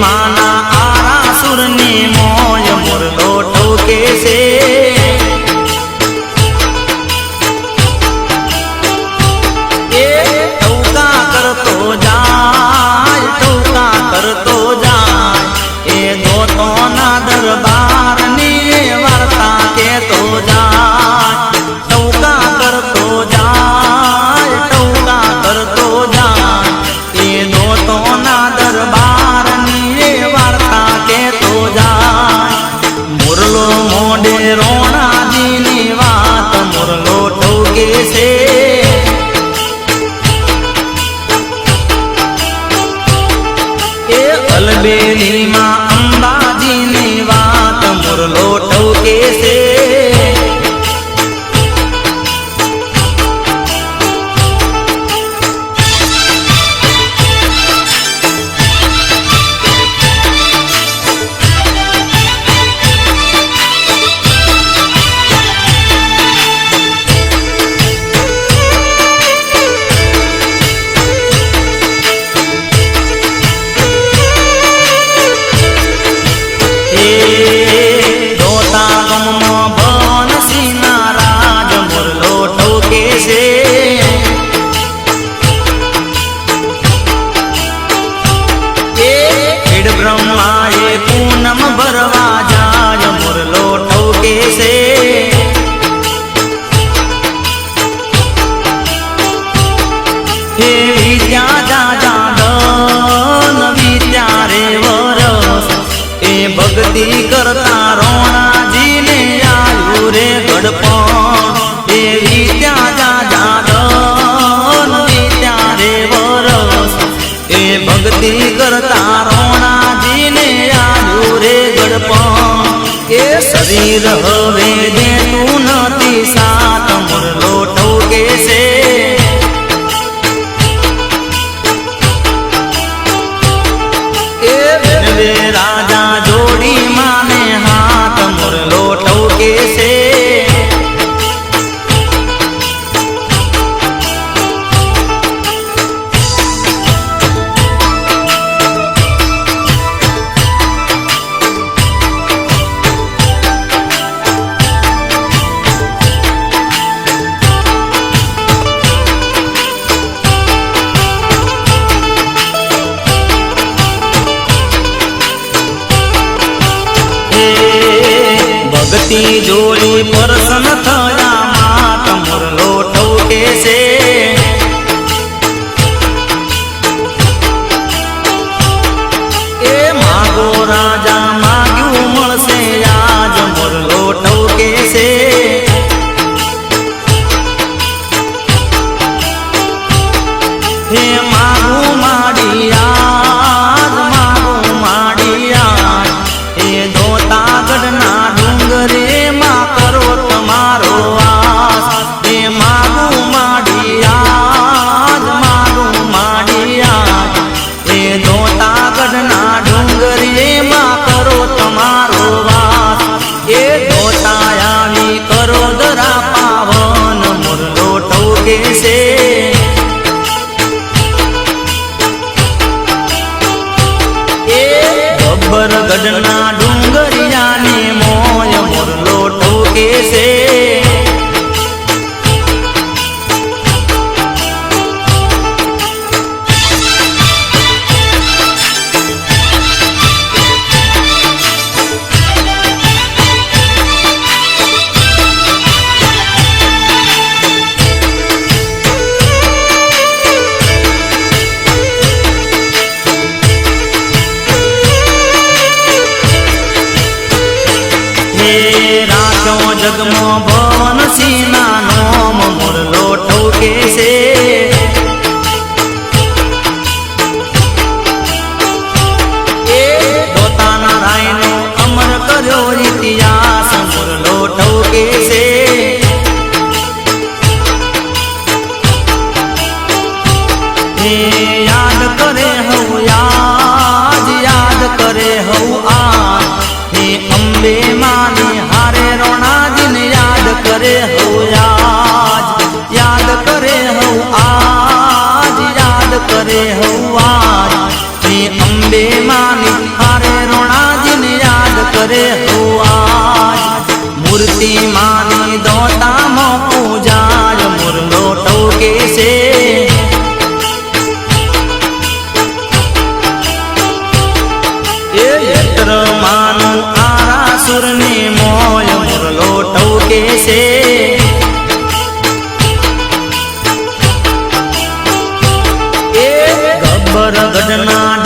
माना आरासुर ने मोय मुरलो ठोके से ठोका करतो जाय ए दोतो ना दरबार ने वार्ता केतो जाय ठोका करतो जाय ए दोतो ना दरबार ने वार्ता केतो जाय मुरलो मोडे रोणा जी नी वात मुरलो ठोके से अलबेली मां अंबाजी नी वात मुरलो ठोके से ब्रह्माए पूनम भरवा जाय मुरलो ठोके से हे विद्या जा धन विद्या रे वरस ए भक्ति करता रोणा जी ने आयु रे गड़पण हे विद्या जा धन विद्या रे वरस ए भक्ति करता रोणा ए शरीर हवे दे तू नती सात मुरलो ठोके से ए वे राजा जोड़ी माने हाथ मुरलो ठोके से भक्ति जोड़ी प्रसन्न थया मात मुरलो ठोके से ए मागो राजा माग्यू मळसे आज मुरलो ठोके से हे मागू माडिया हे धोता गढ़ना डूंगरे मां करो तुम्हारो आस हे मागू माडिया हे धोता गढ़ना डूंगरे मां करो तुम्हारो वास ए धोता आवी करो दरा पावन मुरलो ठोके से गढ़ना डूंगरिया ने मोय मुरलो ठोके से जगमो भवन सीना नोम मुरलो ठोके से ए धोता नारायण अमर कर्यो इतिहास मुरलो ठोके से हे याद करे हूँ याद करे हूँ आज हे अम्बे मानी हारे रोणा जिन याद करे हो याद करे हो आज हे अम्बे मानी ગજના